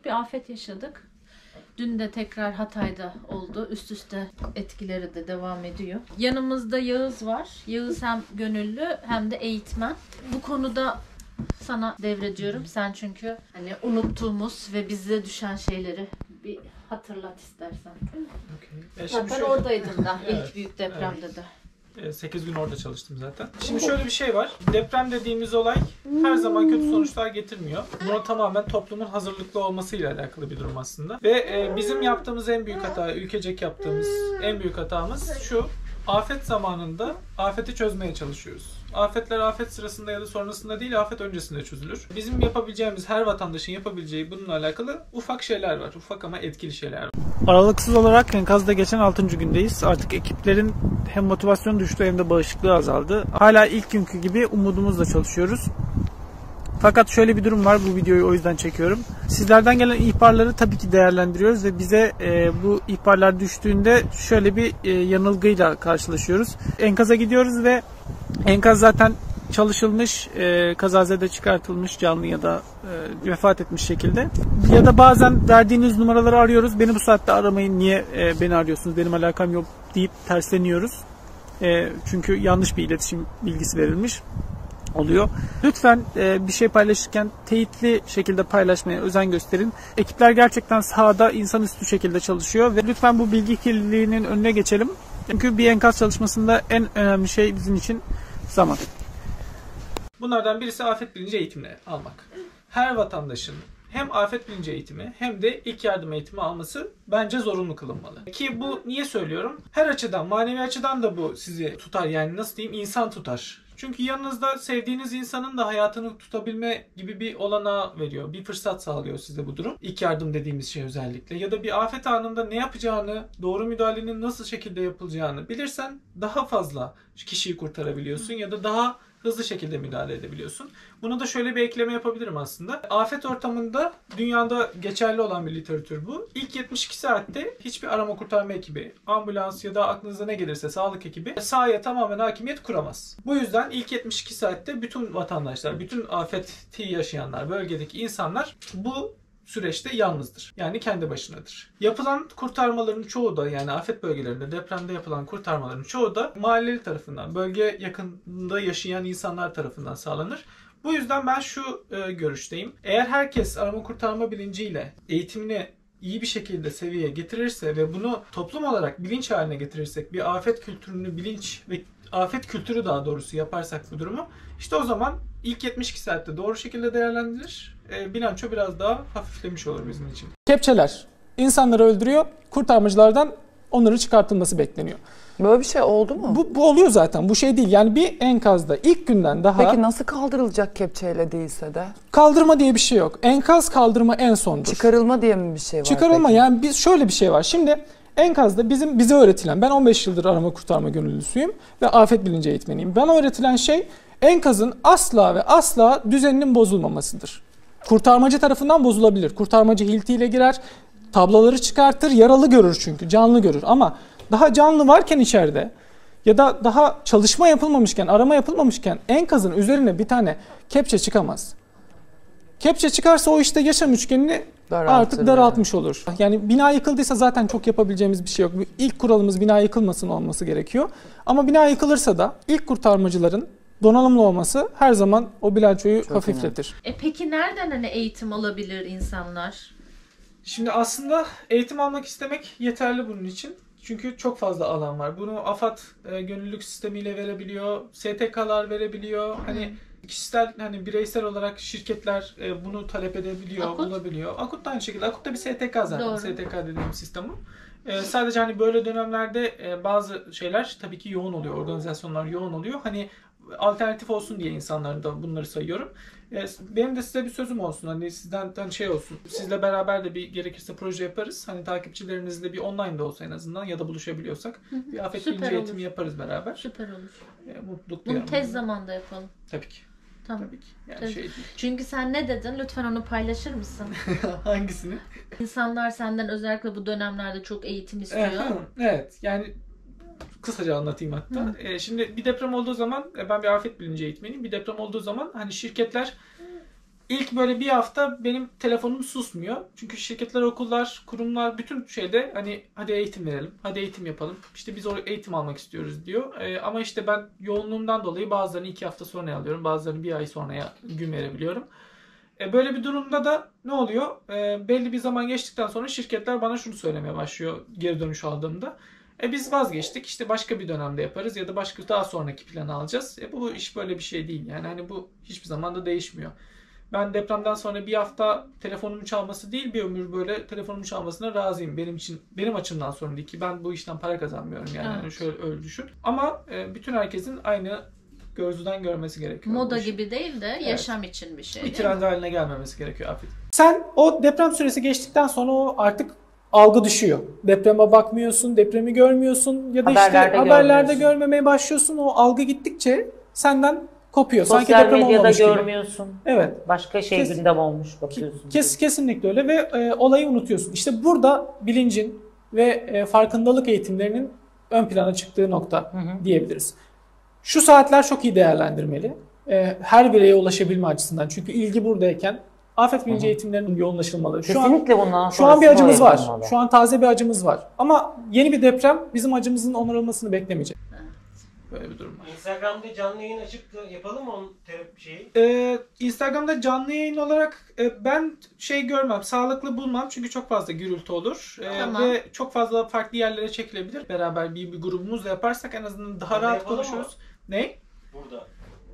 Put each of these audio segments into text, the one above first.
bir afet yaşadık. Dün de tekrar Hatay'da oldu. Üst üste etkileri de devam ediyor. Yanımızda Yağız var. Yağız hem gönüllü hem de eğitmen. Bu konuda sana devrediyorum. Sen çünkü hani unuttuğumuz ve bize düşen şeyleri bir hatırlat istersen. Okay. Zaten oradaydın da ilk büyük depremde de. 8 gün orada çalıştım zaten. Şimdi şöyle bir şey var. Deprem dediğimiz olay her zaman kötü sonuçlar getirmiyor. Buna tamamen toplumun hazırlıklı olmasıyla alakalı bir durum aslında. Ve bizim yaptığımız en büyük hata, ülkecek yaptığımız en büyük hatamız şu. Afet zamanında afeti çözmeye çalışıyoruz. Afetler afet sırasında ya da sonrasında değil, afet öncesinde çözülür. Bizim yapabileceğimiz, her vatandaşın yapabileceği bununla alakalı ufak şeyler var. Ufak ama etkili şeyler var. Aralıksız olarak enkazda geçen 6. gündeyiz. Artık ekiplerin hem motivasyonu düştü hem de bağışıklığı azaldı. Hala ilk günkü gibi umudumuzla çalışıyoruz. Fakat şöyle bir durum var, bu videoyu o yüzden çekiyorum. Sizlerden gelen ihbarları tabii ki değerlendiriyoruz ve bize bu ihbarlar düştüğünde şöyle bir yanılgıyla karşılaşıyoruz. Enkaza gidiyoruz ve enkaz zaten çalışılmış, kazazede çıkartılmış canlı ya da vefat etmiş şekilde. Ya da bazen verdiğiniz numaraları arıyoruz. Beni bu saatte aramayın, niye beni arıyorsunuz, benim alakam yok deyip tersleniyoruz. Çünkü yanlış bir iletişim bilgisi verilmiş oluyor. Lütfen bir şey paylaşırken teyitli şekilde paylaşmaya özen gösterin. Ekipler gerçekten sahada insanüstü şekilde çalışıyor ve lütfen bu bilgi kirliliğinin önüne geçelim. Çünkü bir enkaz çalışmasında en önemli şey bizim için zaman. Bunlardan birisi afet bilinci eğitimini almak. Her vatandaşın hem afet bilinci eğitimi hem de ilk yardım eğitimi alması bence zorunlu kılınmalı. Ki bu niye söylüyorum? Her açıdan, manevi açıdan da bu sizi tutar, yani nasıl diyeyim, insan tutar. Çünkü yanınızda sevdiğiniz insanın da hayatını tutabilme gibi bir olanağı veriyor. Bir fırsat sağlıyor size bu durum. İlk yardım dediğimiz şey özellikle. Ya da bir afet anında ne yapacağını, doğru müdahalenin nasıl şekilde yapılacağını bilirsen daha fazla kişiyi kurtarabiliyorsun ya da daha hızlı şekilde müdahale edebiliyorsun. Buna da şöyle bir ekleme yapabilirim aslında. Afet ortamında dünyada geçerli olan bir literatür bu. İlk 72 saatte hiçbir arama kurtarma ekibi, ambulans ya da aklınıza ne gelirse sağlık ekibi sahaya tamamen hakimiyet kuramaz. Bu yüzden ilk 72 saatte bütün vatandaşlar, bütün afeti yaşayanlar, bölgedeki insanlar bu süreçte yalnızdır. Yani kendi başınadır. Yapılan kurtarmaların çoğu da, yani afet bölgelerinde depremde yapılan kurtarmaların çoğu da mahalleli tarafından, bölge yakınında yaşayan insanlar tarafından sağlanır. Bu yüzden ben şu görüşteyim. Eğer herkes arama kurtarma bilinciyle eğitimini iyi bir şekilde seviyeye getirirse ve bunu toplum olarak bilinç haline getirirsek, bir afet kültürünü bilinç ve afet kültürü daha doğrusu yaparsak bu durumu, işte o zaman ilk 72 saatte doğru şekilde değerlendirilir. Bilanço biraz daha hafiflemiş olur bizim için. Kepçeler insanları öldürüyor. Kurtarmacılardan onların çıkartılması bekleniyor. Böyle bir şey oldu mu? Bu oluyor zaten. Bu şey değil. Yani bir enkazda ilk günden daha... Peki nasıl kaldırılacak kepçeyle değilse de? Kaldırma diye bir şey yok. Enkaz kaldırma en sondur. Çıkarılma diye mi bir şey var? Çıkarılma peki? Yani şöyle bir şey var. Şimdi enkazda bize öğretilen, ben 15 yıldır arama kurtarma gönüllüsüyüm ve afet bilinci eğitmeniyim. Bana öğretilen şey enkazın asla ve asla düzeninin bozulmamasıdır. Kurtarmacı tarafından bozulabilir. Kurtarmacı hiltiyle girer, tablaları çıkartır, yaralı görür çünkü, canlı görür. Ama daha canlı varken içeride ya da daha çalışma yapılmamışken, arama yapılmamışken enkazın üzerine bir tane kepçe çıkamaz. Kepçe çıkarsa o işte yaşam üçgenini artık daraltmış olur. Yani bina yıkıldıysa zaten çok yapabileceğimiz bir şey yok. İlk kuralımız bina yıkılmasın olması gerekiyor. Ama bina yıkılırsa da ilk kurtarmacıların donanımlı olması her zaman o bilançoyu çok hafifletir. Peki nereden hani eğitim alabilir insanlar? Şimdi aslında eğitim almak istemek yeterli bunun için. Çünkü çok fazla alan var. Bunu AFAD gönüllülük sistemiyle verebiliyor, STK'lar verebiliyor. Hani kişisel, hani bireysel olarak şirketler bunu talep edebiliyor, bulabiliyor. Akut da aynı şekilde. Akut da bir STK zaten. Doğru. STK dediğim sistemi. Sadece hani böyle dönemlerde bazı şeyler tabii ki yoğun oluyor. Organizasyonlar yoğun oluyor. Hani alternatif olsun diye insanların da bunları sayıyorum. Benim de size bir sözüm olsun. Hani sizden şey olsun. Sizle beraber de bir gerekirse proje yaparız. Hani takipçilerinizle bir online de olsa en azından ya da buluşabiliyorsak bir afet bilinci eğitimi yaparız beraber. Süper olur. Mutluluk Bunu tez zamanda yapalım. Tabii ki. Tamam. Tabii ki. Yani şey değil. Çünkü sen ne dedin? Lütfen onu paylaşır mısın? Hangisini? İnsanlar senden özellikle bu dönemlerde çok eğitim istiyor. Evet. Yani kısaca anlatayım hatta. Şimdi bir deprem olduğu zaman, ben bir afet bilinci eğitmeniyim. Bir deprem olduğu zaman hani şirketler İlk böyle bir hafta benim telefonum susmuyor. Çünkü şirketler, okullar, kurumlar bütün şeyde hani hadi eğitim verelim, hadi eğitim yapalım. İşte biz eğitim almak istiyoruz diyor. Ama işte ben yoğunluğumdan dolayı bazılarını 2 hafta sonra alıyorum, bazılarını 1 ay sonraya gün verebiliyorum. Böyle bir durumda da ne oluyor? Belli bir zaman geçtikten sonra şirketler bana şunu söylemeye başlıyor geri dönüş aldığımda. Biz vazgeçtik, işte başka bir dönemde yaparız ya da başka daha sonraki planı alacağız. Bu iş böyle bir şey değil. Yani hani bu hiçbir zaman da değişmiyor. Ben depremden sonra bir hafta telefonumun çalması değil, bir ömür böyle telefonumun çalmasına razıyım. Benim için, benim açımdan sorun değil ki ben bu işten para kazanmıyorum yani. Evet. Yani şöyle öyle düşün. Ama bütün herkesin aynı gözden görmesi gerekiyor. Moda gibi değil de yaşam için bir şey. Bir değil trend mi? haline gelmemesi gerekiyor Afet. Sen o deprem süresi geçtikten sonra o artık algı düşüyor. Depreme bakmıyorsun, depremi görmüyorsun ya da Haberlerde haberlerde görmüyorsun. görmemeye başlıyorsun. O algı gittikçe senden kopuyor. Sanki Sosyal deprem medyada olmamış gibi. görmüyorsun. Evet. Başka şey Kes- gündem olmuş bakıyorsun. Kesinlikle öyle ve olayı unutuyorsun. İşte burada bilincin ve farkındalık eğitimlerinin ön plana çıktığı nokta diyebiliriz. Şu saatler çok iyi değerlendirmeli. Her bireye ulaşabilme açısından. Çünkü ilgi buradayken afet bilinci eğitimlerinin yoğunlaşılmalı. Kesinlikle bundan Şu an bir sonrası acımız böyle var. yapılmalı. Şu an taze bir acımız var. Ama yeni bir deprem bizim acımızın onarılmasını beklemeyecek. Böyle bir durum var. Instagram'da canlı yayın açıp da yapalım mı onun şeyi? Instagram'da canlı yayın olarak ben şey görmem, sağlıklı bulmam çünkü çok fazla gürültü olur. Tamam. Ve çok fazla farklı yerlere çekilebilir. Beraber bir grubumuzla yaparsak en azından daha Burada rahat yapalım konuşuruz. Ne? Burada.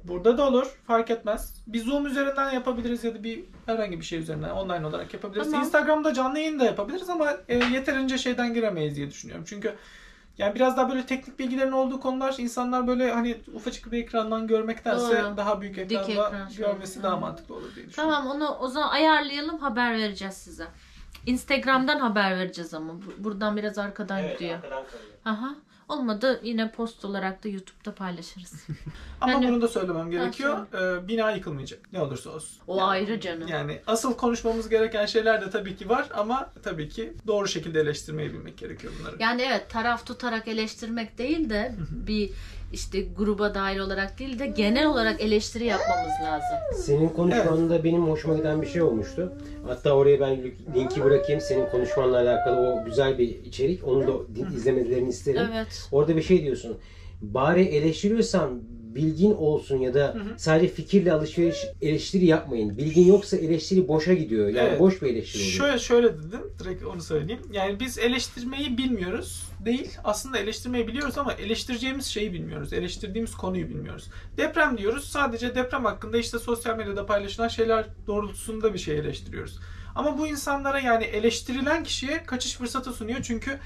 Burada da olur, fark etmez. Bir Zoom üzerinden yapabiliriz ya da bir herhangi bir şey üzerinden online olarak yapabiliriz. Tamam. Instagram'da canlı yayın da yapabiliriz ama yeterince şeyden giremeyiz diye düşünüyorum. Çünkü yani biraz daha böyle teknik bilgilerin olduğu konular insanlar böyle hani ufacık bir ekrandan görmektense Doğru. daha büyük Dik ekranda ekran şey görmesi olur. daha Hı. mantıklı olur diye düşünüyorum. Tamam, onu o zaman ayarlayalım, haber vereceğiz size. Instagram'dan haber vereceğiz ama buradan biraz arkadan Evet, gidiyor. arkadan kalıyor. Aha. Olmadı yine post olarak da YouTube'da paylaşırız. Ama Yani- bunu da söylemem gerekiyor. Bina yıkılmayacak. Ne olursa olsun. O ayrı canım. Yani asıl konuşmamız gereken şeyler de tabii ki var ama tabii ki doğru şekilde eleştirmeyi bilmek gerekiyor bunları. Yani evet, taraf tutarak eleştirmek değil de bir işte gruba dahil olarak değil de genel olarak eleştiri yapmamız lazım. Senin konuşmanda benim hoşuma giden bir şey olmuştu. Hatta oraya ben linki bırakayım. Senin konuşmanla alakalı o güzel bir içerik. Onu da izlemelerini isterim. Evet. Orada bir şey diyorsun. Bari eleştiriyorsan bilgin olsun ya da sadece fikirle eleştiri yapmayın. Bilgin yoksa eleştiri boşa gidiyor. Yani Evet. boş bir eleştiri oluyor. Şöyle dedim, direkt onu söyleyeyim. Yani biz eleştirmeyi bilmiyoruz değil. Aslında eleştirmeyi biliyoruz ama eleştireceğimiz şeyi bilmiyoruz. Eleştirdiğimiz konuyu bilmiyoruz. Deprem diyoruz. Sadece deprem hakkında işte sosyal medyada paylaşılan şeyler doğrultusunda bir şey eleştiriyoruz. Ama bu insanlara yani eleştirilen kişiye kaçış fırsatı sunuyor. Çünkü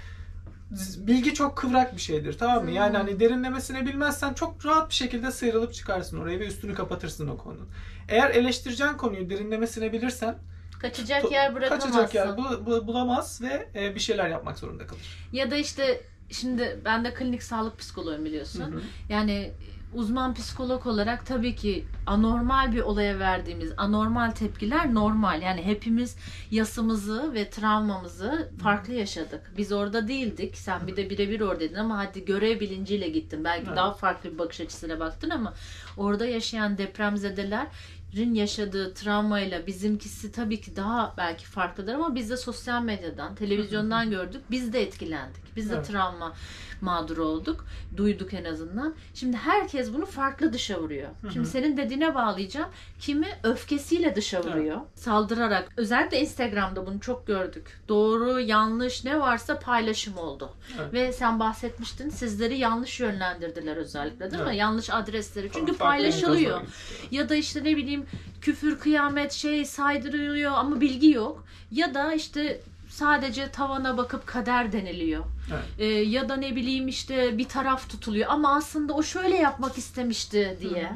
bilgi çok kıvrak bir şeydir, tamam mı? Yani hani derinlemesine bilmezsen çok rahat bir şekilde sıyrılıp çıkarsın oraya ve üstünü kapatırsın o konunun. Eğer eleştireceğin konuyu derinlemesine bilirsen Kaçacak yer bırakamazsın. kaçacak yer bulamaz ve bir şeyler yapmak zorunda kalır. Ya da işte şimdi ben de klinik sağlık psikoloğuyum biliyorsun. Yani uzman psikolog olarak tabii ki anormal bir olaya verdiğimiz anormal tepkiler normal. Yani hepimiz yasımızı ve travmamızı farklı yaşadık. Biz orada değildik. Sen bir de birebir oradaydın ama hadi görev bilinciyle gittin. Belki Evet. daha farklı bir bakış açısıyla baktın ama orada yaşayan depremzedelerin yaşadığı travmayla bizimkisi tabii ki daha belki farklıdır ama biz de sosyal medyadan, televizyondan gördük. Biz de etkilendik. Biz de Evet. travma mağdur olduk. Duyduk en azından. Şimdi herkes bunu farklı dışa vuruyor. Şimdi senin dediğine bağlayacağım. Kimi öfkesiyle dışa vuruyor. Saldırarak. Özellikle Instagram'da bunu çok gördük. Doğru, yanlış ne varsa paylaşım oldu. Evet. Ve sen bahsetmiştin. Sizleri yanlış yönlendirdiler özellikle değil mi? Evet. Yanlış adresleri. Çünkü Farklı paylaşılıyor. enkazlar. Ya da işte ne bileyim küfür, kıyamet saydırılıyor ama bilgi yok. Ya da işte sadece tavana bakıp kader deniliyor. Evet. Ya da ne bileyim işte bir taraf tutuluyor ama aslında o şöyle yapmak istemişti diye.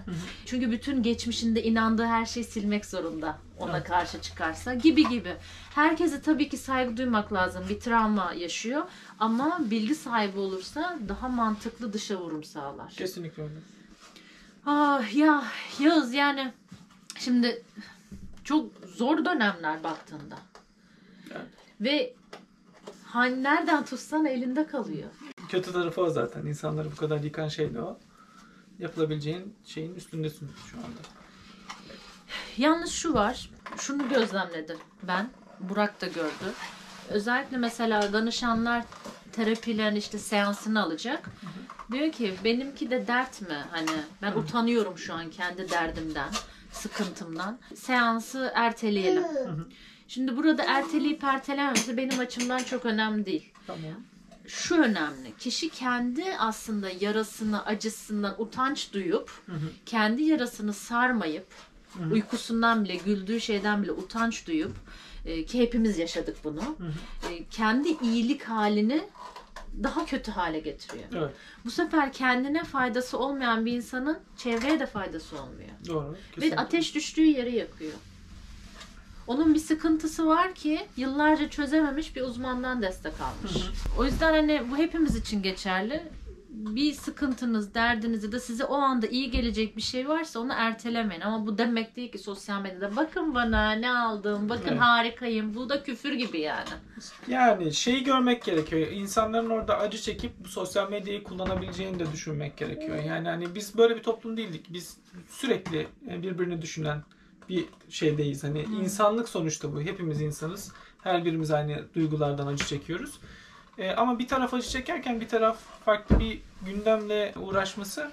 Çünkü bütün geçmişinde inandığı her şeyi silmek zorunda ona karşı çıkarsa gibi. Herkese tabii ki saygı duymak lazım. Bir travma yaşıyor ama bilgi sahibi olursa daha mantıklı dışa vurum sağlar. Kesinlikle öyle. Ah ya Yağız, yani şimdi çok zor dönemler baktığında. Evet. Ve hani nereden tutsan elinde kalıyor. Kötü tarafı o zaten. İnsanları bu kadar yıkan şey de o. Yapılabileceğin şeyin üstündesin şu anda. Yalnız şu var, şunu gözlemledim ben, Burak da gördü. Özellikle mesela danışanlar terapilerin işte seansını alacak. Diyor ki benimki de dert mi? Hani ben utanıyorum şu an kendi derdimden, sıkıntımdan. Seansı erteleyelim. Şimdi burada erteleyip ertelememesi benim açımdan çok önemli değil. Tamam. Şu önemli. Kişi kendi aslında yarasını, acısından utanç duyup, kendi yarasını sarmayıp, uykusundan bile, güldüğü şeyden bile utanç duyup, ki hepimiz yaşadık bunu, kendi iyilik halini daha kötü hale getiriyor. Evet. Bu sefer kendine faydası olmayan bir insanın çevreye de faydası olmuyor. Doğru. Ve Kesinlikle. ateş düştüğü yeri yakıyor. Onun bir sıkıntısı var ki yıllarca çözememiş, bir uzmandan destek almış. O yüzden hani bu hepimiz için geçerli. Bir sıkıntınız, derdiniz ya da size o anda iyi gelecek bir şey varsa onu ertelemeyin. Ama bu demek değil ki sosyal medyada bakın bana ne aldım, bakın Evet. harikayım. Bu da küfür gibi yani. Yani şeyi görmek gerekiyor. İnsanların orada acı çekip bu sosyal medyayı kullanabileceğini de düşünmek gerekiyor. Yani hani biz böyle bir toplum değildik. Biz sürekli birbirini düşünen bir şeydeyiz. Hani insanlık sonuçta bu. Hepimiz insanız. Her birimiz aynı duygulardan acı çekiyoruz. Ama bir taraf acı çekerken bir taraf farklı bir gündemle uğraşması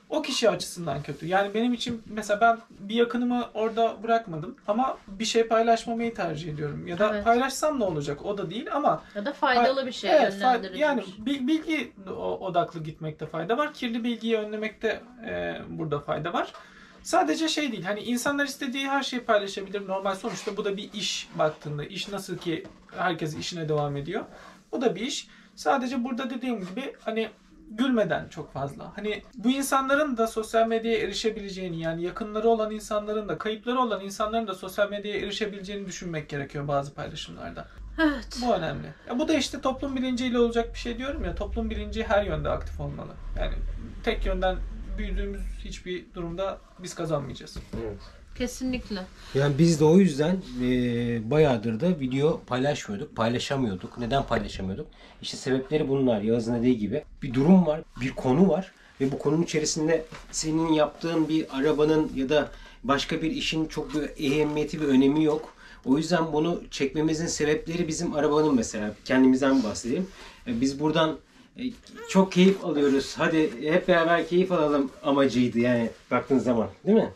o kişi açısından kötü. Yani benim için mesela ben bir yakınımı orada bırakmadım ama bir şey paylaşmamayı tercih ediyorum. Ya da Evet. paylaşsam ne olacak o da değil ama Ya da faydalı bir şey, evet, yönlendirici yani bir şey. bilgi odaklı gitmekte fayda var. Kirli bilgiyi önlemekte burada fayda var. Sadece şey değil, hani insanlar istediği her şeyi paylaşabilir. Normal, sonuçta bu da bir iş baktığında. İş nasıl ki herkes işine devam ediyor. Bu da bir iş. Sadece burada dediğim gibi hani gülmeden çok fazla. Hani bu insanların da sosyal medyaya erişebileceğini, yani yakınları olan insanların da, kayıpları olan insanların da sosyal medyaya erişebileceğini düşünmek gerekiyor bazı paylaşımlarda. Evet. Bu önemli. Ya bu da işte toplum bilinciyle olacak bir şey diyorum ya. Toplum bilinci her yönde aktif olmalı. Yani tek yönden büyüdüğümüz hiçbir durumda biz kazanmayacağız. Evet. Kesinlikle. Yani biz de o yüzden bayağıdır da video paylaşmıyorduk, paylaşamıyorduk. Neden paylaşamıyorduk? İşte sebepleri bunlar. Yağız'ın dediği gibi. Bir durum var, bir konu var ve bu konunun içerisinde senin yaptığın bir arabanın ya da başka bir işin çok bir ehemmiyeti, bir önemi yok. O yüzden bunu çekmemizin sebepleri bizim arabanın, mesela kendimizden bahsedeyim. Biz buradan çok keyif alıyoruz. Hadi hep beraber keyif alalım amacıydı yani baktığın zaman, değil mi?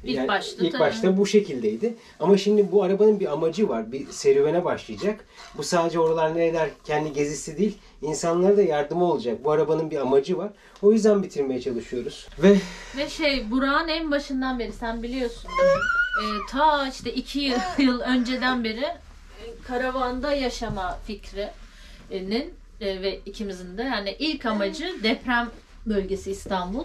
İlk başta ilk tabii. başta bu şekildeydi. Ama şimdi bu arabanın bir amacı var. Bir serüvene başlayacak. Bu sadece oralar nereler kendi gezisi değil. İnsanlara da yardımı olacak. Bu arabanın bir amacı var. O yüzden bitirmeye çalışıyoruz. Ve Ve Burak'ın en başından beri sen biliyorsun. Ta işte 2 yıl önceden beri karavanda yaşama fikrinin ve ikimizin de yani ilk amacı deprem bölgesi İstanbul.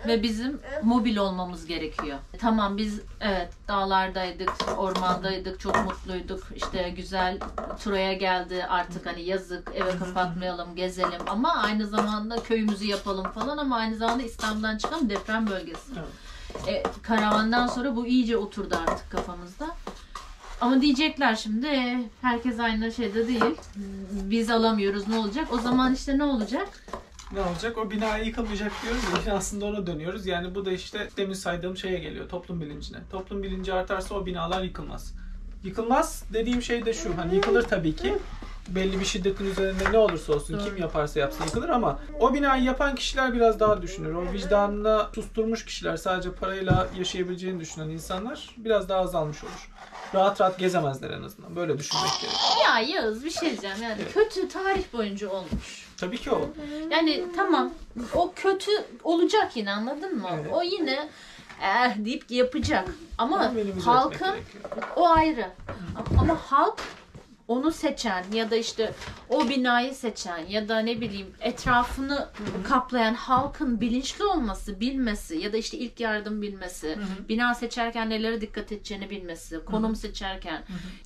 Ve bizim mobil olmamız gerekiyor. Tamam biz evet dağlardaydık, ormandaydık, çok mutluyduk. İşte güzel Tura'ya geldi artık hani yazık eve kapatmayalım, gezelim ama aynı zamanda köyümüzü yapalım falan ama aynı zamanda İstanbul'dan çıkan deprem bölgesi. Karavandan sonra bu iyice oturdu artık kafamızda. Ama diyecekler şimdi herkes aynı şeyde değil. Biz alamıyoruz, ne olacak? O zaman işte ne olacak? Ne olacak? O bina yıkılmayacak diyoruz ya, işte aslında ona dönüyoruz. Yani bu da işte demin saydığım şeye geliyor, toplum bilincine. Toplum bilinci artarsa o binalar yıkılmaz. Yıkılmaz dediğim şey de şu, hani yıkılır tabii ki. Belli bir şiddetin üzerinde ne olursa olsun, kim yaparsa yapsın yıkılır ama o binayı yapan kişiler biraz daha düşünür. O vicdanını susturmuş kişiler, sadece parayla yaşayabileceğini düşünen insanlar biraz daha azalmış olur. Rahat rahat gezemezler en azından. Böyle düşünmek gerekiyor. Ya Yağız bir şey diyeceğim yani kötü tarih boyunca olmuş. Tabii ki o. Yani tamam o kötü olacak yine, anladın mı? Evet. O yine deyip yapacak. Ama Ama minimize etmek halkın gerekiyor. o ayrı. Ama halk onu seçen ya da işte o binayı seçen ya da ne bileyim etrafını kaplayan halkın bilinçli olması, bilmesi ya da işte ilk yardım bilmesi, bina seçerken nelere dikkat edeceğini bilmesi, konum seçerken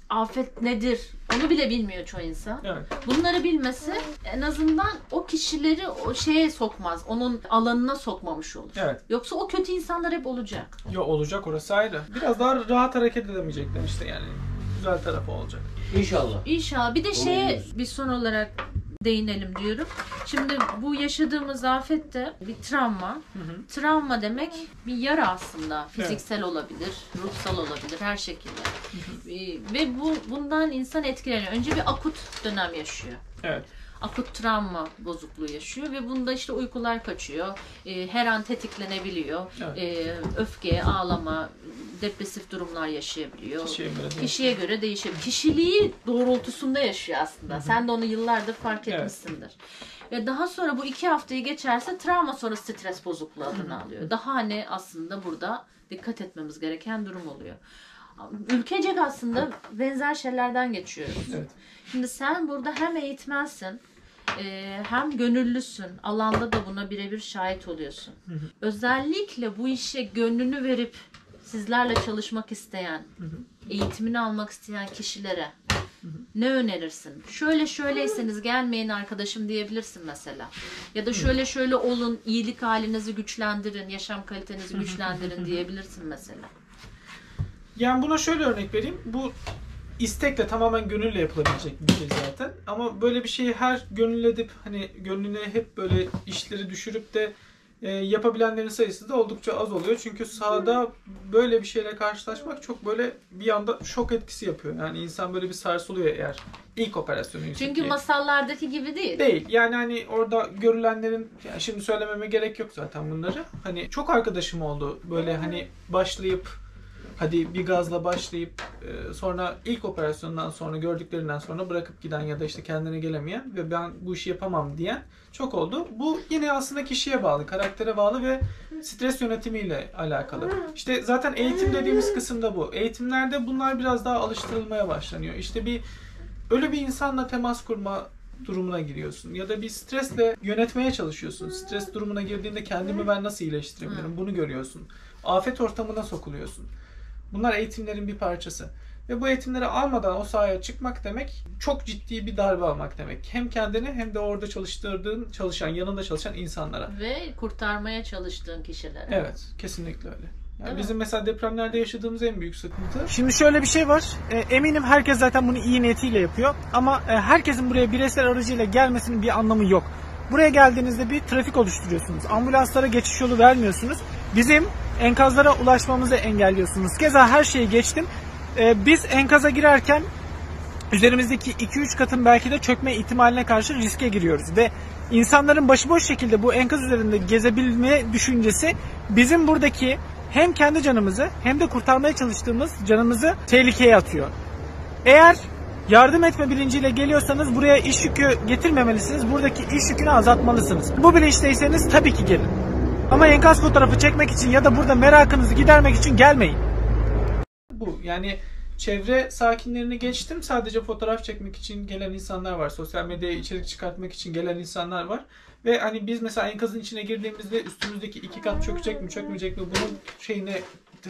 afet nedir onu bile bilmiyor çoğu insan. Evet. Bunları bilmesi en azından o kişileri o şeye sokmaz, onun alanına sokmamış olur. Evet. Yoksa o kötü insanlar hep olacak. Yo, olacak, orası ayrı. Biraz daha rahat hareket edemeyecekler işte, yani güzel tarafı olacak. inşallah. İnşallah. Bir de Umuyoruz. bir son olarak değinelim diyorum. Şimdi bu yaşadığımız afette bir travma. Travma demek bir yara aslında. Fiziksel olabilir, ruhsal olabilir, her şekilde. Ve bundan insan etkileniyor. Önce bir akut dönem yaşıyor. Evet. Akut travma bozukluğu yaşıyor ve bunda işte uykular kaçıyor. Her an tetiklenebiliyor. Evet. Öfke, ağlama, depresif durumlar yaşayabiliyor. Kişiye göre değişebilir. Kişiliği doğrultusunda yaşıyor aslında. Sen de onu yıllardır fark etmişsindir. Ve daha sonra bu 2 haftayı geçerse travma sonra stres bozukluğu adını alıyor. Daha hani aslında burada dikkat etmemiz gereken durum oluyor. Ülkecek aslında benzer şeylerden geçiyoruz. Evet. Şimdi sen burada hem eğitmensin, hem gönüllüsün. Alanda da buna birebir şahit oluyorsun. Özellikle bu işe gönlünü verip sizlerle çalışmak isteyen, eğitimini almak isteyen kişilere ne önerirsin? Şöyleyseniz gelmeyin arkadaşım diyebilirsin mesela. Ya da şöyle olun, iyilik halinizi güçlendirin, yaşam kalitenizi güçlendirin diyebilirsin mesela. Yani buna şöyle örnek vereyim. Bu istekle, tamamen gönülle yapılabilecek bir şey zaten. Ama böyle bir şeyi her gönül edip hani gönlüne hep böyle işleri düşürüp de yapabilenlerin sayısı da oldukça az oluyor. Çünkü sahada böyle bir şeyle karşılaşmak çok böyle bir anda şok etkisi yapıyor. Yani insan böyle bir sarsılıyor eğer ilk operasyonu. Çünkü masallardaki gibi değil. Değil. Yani hani orada görülenlerin, yani şimdi söylememe gerek yok zaten bunları. Hani çok arkadaşım oldu. Böyle hani başlayıp hadi bir gazla başlayıp sonra ilk operasyondan sonra gördüklerinden sonra bırakıp giden ya da işte kendine gelemeyen ve ben bu işi yapamam diyen çok oldu. Bu yine aslında kişiye bağlı, karaktere bağlı ve stres yönetimiyle alakalı. İşte zaten eğitim dediğimiz kısımda bu. Eğitimlerde bunlar biraz daha alıştırılmaya başlanıyor. İşte öyle bir insanla temas kurma durumuna giriyorsun ya da bir stresle yönetmeye çalışıyorsun. Stres durumuna girdiğinde kendimi ben nasıl iyileştirebilirim bunu görüyorsun. Afet ortamına sokuluyorsun. Bunlar eğitimlerin bir parçası. Ve bu eğitimleri almadan o sahaya çıkmak demek çok ciddi bir darbe almak demek. Hem kendine hem de orada yanında çalışan insanlara. Ve kurtarmaya çalıştığın kişilere. Evet, kesinlikle öyle. Yani bizim mesela depremlerde yaşadığımız en büyük sıkıntı. Şimdi şöyle bir şey var. Eminim herkes zaten bunu iyi niyetiyle yapıyor. Ama herkesin buraya bireysel aracıyla gelmesinin bir anlamı yok. Buraya geldiğinizde bir trafik oluşturuyorsunuz. Ambulanslara geçiş yolu vermiyorsunuz. Bizim enkazlara ulaşmamızı engelliyorsunuz. Keza her şeyi geçtim. Biz enkaza girerken üzerimizdeki 2-3 katın belki de çökme ihtimaline karşı riske giriyoruz. Ve insanların başıboş şekilde bu enkaz üzerinde gezebilme düşüncesi bizim buradaki hem kendi canımızı hem de kurtarmaya çalıştığımız canımızı tehlikeye atıyor. Eğer yardım etme bilinciyle geliyorsanız buraya iş yükü getirmemelisiniz. Buradaki iş yükünü azaltmalısınız. Bu bilinçteyseniz tabii ki gelin. Ama enkaz fotoğrafı çekmek için ya da burada merakınızı gidermek için gelmeyin. Bu yani çevre sakinlerini geçtim. Sadece fotoğraf çekmek için gelen insanlar var. Sosyal medyaya içerik çıkartmak için gelen insanlar var. Ve hani biz mesela enkazın içine girdiğimizde üstümüzdeki 2 kat çökecek mi çökmeyecek mi bunun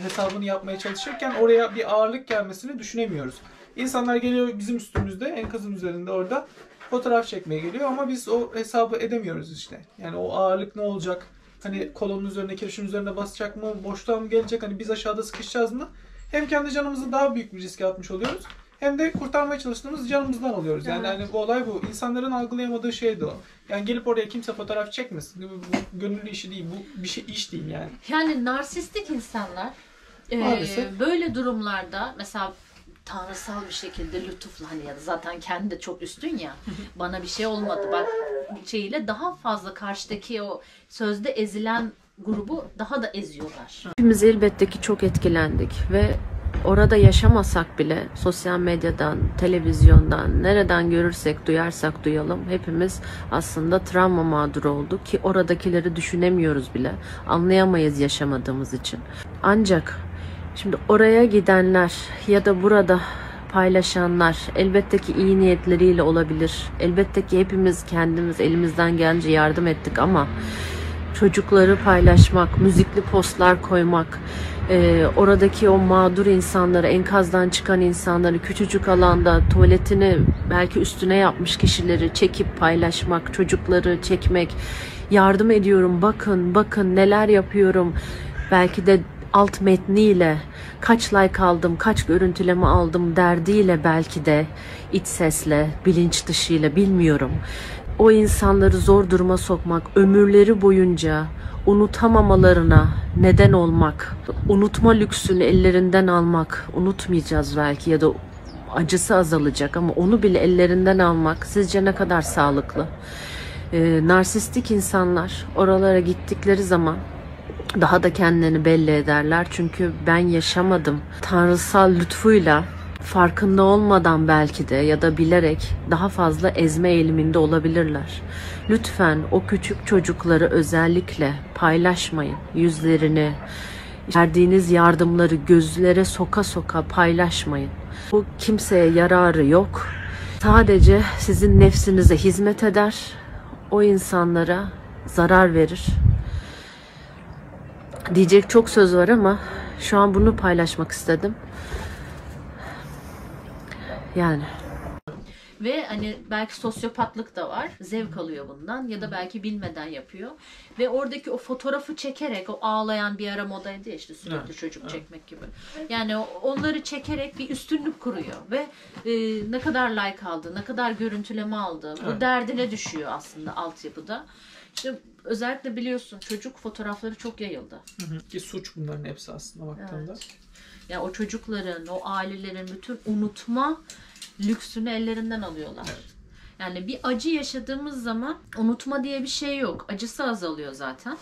hesabını yapmaya çalışırken oraya bir ağırlık gelmesini düşünemiyoruz. İnsanlar geliyor bizim üstümüzde enkazın üzerinde orada fotoğraf çekmeye geliyor ama biz o hesabı edemiyoruz işte. Yani o ağırlık ne olacak? Hani kolonun üzerine, kirişin üzerine basacak mı? Boşluğa mı gelecek? Hani biz aşağıda sıkışacağız mı? Hem kendi canımızı daha büyük bir riske atmış oluyoruz. Hem de kurtarmaya çalıştığımız canımızdan oluyoruz. Yani hani bu olay bu. İnsanların algılayamadığı şey de o. Yani gelip oraya kimse fotoğraf çekmesin. Bu gönüllü işi değil. Bu bir şey iş değil yani. Yani narsistik insanlar böyle durumlarda mesela tanrısal bir şekilde lütufla hani ya da zaten kendi de çok üstün ya bana bir şey olmadı bak şeyiyle daha fazla karşıdaki o sözde ezilen grubu daha da eziyorlar. Hepimiz elbette ki çok etkilendik ve orada yaşamasak bile sosyal medyadan, televizyondan, nereden görürsek, duyarsak duyalım hepimiz aslında travma mağduru olduk ki oradakileri düşünemiyoruz bile. Anlayamayız yaşamadığımız için. Ancak şimdi oraya gidenler ya da burada paylaşanlar elbette ki iyi niyetleriyle olabilir. Elbette ki hepimiz kendimiz elimizden gelince yardım ettik ama çocukları paylaşmak, müzikli postlar koymak, oradaki o mağdur insanları, enkazdan çıkan insanları, küçücük alanda tuvaletini belki üstüne yapmış kişileri çekip paylaşmak, çocukları çekmek, yardım ediyorum, bakın neler yapıyorum, belki de alt metniyle, kaç like aldım, kaç görüntüleme aldım derdiyle belki de iç sesle, bilinç dışıyla bilmiyorum. o insanları zor duruma sokmak, ömürleri boyunca unutamamalarına neden olmak, unutma lüksünü ellerinden almak, unutmayacağız belki ya da acısı azalacak ama onu bile ellerinden almak sizce ne kadar sağlıklı? Narsistik insanlar oralara gittikleri zaman daha da kendilerini belli ederler. Çünkü ben yaşamadım. Tanrısal lütfuyla farkında olmadan belki de ya da bilerek daha fazla ezme eğiliminde olabilirler. Lütfen o küçük çocukları özellikle paylaşmayın. Yüzlerini, verdiğiniz yardımları gözlere soka soka paylaşmayın. Bu kimseye yararı yok. Sadece sizin nefsinize hizmet eder. O insanlara zarar verir. Diyecek çok söz var ama şu an bunu paylaşmak istedim. Yani. Ve hani belki sosyopatlık da var. Zevk alıyor bundan ya da belki bilmeden yapıyor. Ve oradaki o fotoğrafı çekerek o ağlayan bir ara modaydı ya işte sürekli çocuk çekmek gibi. Yani onları çekerek bir üstünlük kuruyor ve ne kadar like aldı, ne kadar görüntüleme aldı. Bu derdine düşüyor aslında altyapıda. İşte özellikle biliyorsun çocuk fotoğrafları çok yayıldı. Ki suç bunların hepsi aslında baktığında. Evet. Yani o çocukların, o ailelerin bütün unutma lüksünü ellerinden alıyorlar. Evet. Yani bir acı yaşadığımız zaman unutma diye bir şey yok. Acısı azalıyor zaten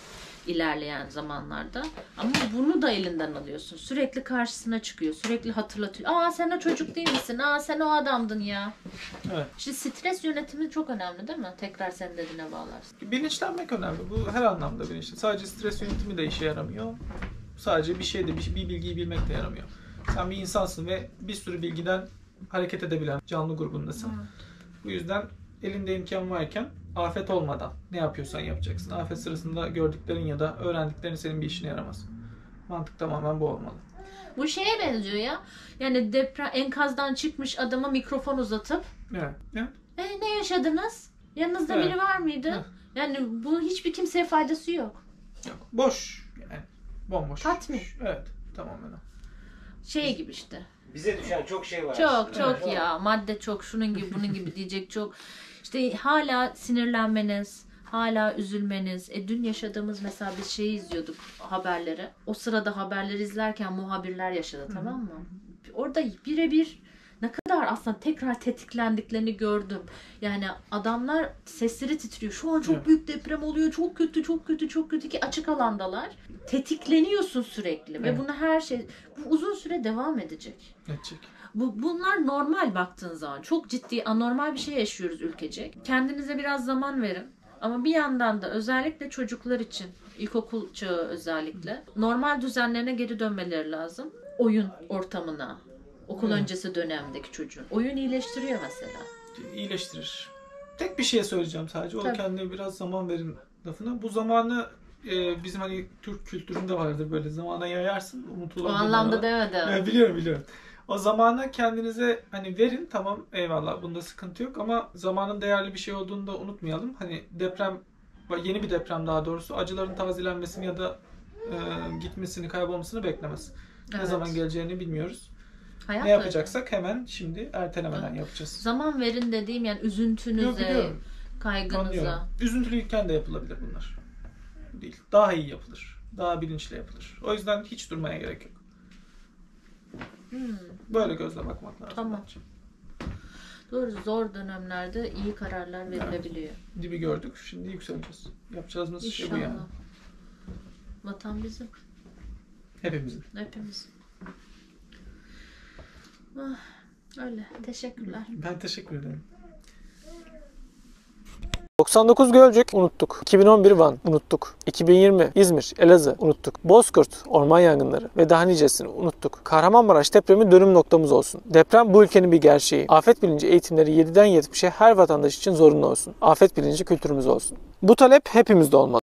ilerleyen zamanlarda. Ama bunu da elinden alıyorsun. Sürekli karşısına çıkıyor. Sürekli hatırlatıyor. Aa sen o çocuk değil misin? Aa sen o adamdın ya. Evet. İşte stres yönetimi çok önemli değil mi? Tekrar senin dediğine bağlarsın. Bilinçlenmek önemli. Bu her anlamda bilinçli. Sadece stres yönetimi de işe yaramıyor. Sadece bir bilgiyi bilmek de yaramıyor. Sen bir insansın ve bir sürü bilgiden hareket edebilen canlı grubundasın. Evet. Bu yüzden elinde imkan varken afet olmadan ne yapıyorsan yapacaksın. Afet sırasında gördüklerin ya da öğrendiklerin senin bir işine yaramaz. Mantık tamamen bu olmalı. Bu şeye benziyor ya. Yani deprem enkazdan çıkmış adama mikrofon uzatıp evet. Ne yaşadınız? Yanınızda biri var mıydı? Evet. Yani bu hiçbir kimseye faydası yok. Yok. Boş. Yani bomboş. Tatmin. Evet. Tamamen o. Şey gibi işte. Bize düşen çok şey var. Çok ya. Madde çok. Şunun gibi bunun gibi diyecek çok. İşte hala sinirlenmeniz, hala üzülmeniz. Dün yaşadığımız mesela bir şeyi izliyorduk haberleri. O sırada haberleri izlerken muhabirler yaşadı tamam mı? Orada birebir ne kadar aslında tekrar tetiklendiklerini gördüm. Yani adamlar sesleri titriyor. Şu an çok büyük deprem oluyor. Çok kötü, çok kötü, çok kötü ki açık alandalar. Tetikleniyorsun sürekli ve bunu bu uzun süre devam edecek. Bunlar normal baktığın zaman. Çok ciddi, anormal bir şey yaşıyoruz ülkecek. Kendinize biraz zaman verin. Ama bir yandan da özellikle çocuklar için, ilkokul çağı özellikle normal düzenlerine geri dönmeleri lazım. Oyun ortamına, okul öncesi dönemdeki çocuğun. Oyun iyileştiriyor mesela. İyileştirir. Tek bir şey söyleyeceğim sadece. O kendine biraz zaman verin lafına. Bu zamanı bizim hani Türk kültüründe vardır böyle zamana yayarsın. O anlamda demedim. Biliyorum. O zamanı kendinize hani verin tamam eyvallah bunda sıkıntı yok ama zamanın değerli bir şey olduğunu da unutmayalım. Hani yeni bir deprem daha doğrusu acıların tazelenmesini ya da gitmesini kaybolmasını beklemez. Ne zaman geleceğini bilmiyoruz. Hayat ne yapacaksak hemen şimdi ertelemeden yapacağız. Zaman verin dediğim yani üzüntünüze, kaygınıza. Anlıyorum. Üzüntülüyken de yapılabilir bunlar. Değil. Daha iyi yapılır. Daha bilinçli yapılır. O yüzden hiç durmaya gerek yok. Böyle gözle bakmak lazım. Tamam. Bence. Doğru, zor dönemlerde iyi kararlar verilebiliyor. Dibi gördük. Şimdi yükseleceğiz. Yapacağımız şey bu yani. Vatan bizim. Hepimizin. Öyle. Teşekkürler. Ben teşekkür ederim. 99 Gölcük unuttuk. 2011 Van unuttuk. 2020 İzmir, Elazığ unuttuk. Bozkurt orman yangınları ve daha nicesini unuttuk. Kahramanmaraş depremi dönüm noktamız olsun. Deprem bu ülkenin bir gerçeği. Afet bilinci eğitimleri 7'den 70'e her vatandaş için zorunlu olsun. Afet bilinci kültürümüz olsun. Bu talep hepimizde olmalı.